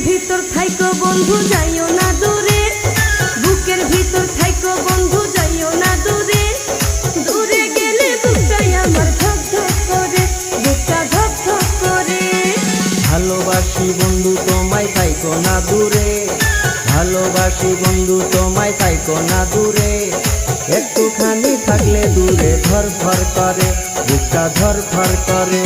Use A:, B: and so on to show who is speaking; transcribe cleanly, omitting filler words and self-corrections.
A: ভিতর থাইকো বন্ধু যাইও না দূরে, বুকের ভিতর থাইকো বন্ধু যাইও না দূরে। দূরে গেলে বুকটাই আমার ধক ধক করে, বুকটা ধক ধক করে।
B: ভালোবাসি বন্ধু তোমায় থাইকো না দূরে, ভালোবাসি বন্ধু তোমায় থাইকো না দূরে। একটুখানি থাকলে দূরে ধর ধর করে, বুকটা ধর ধর করে।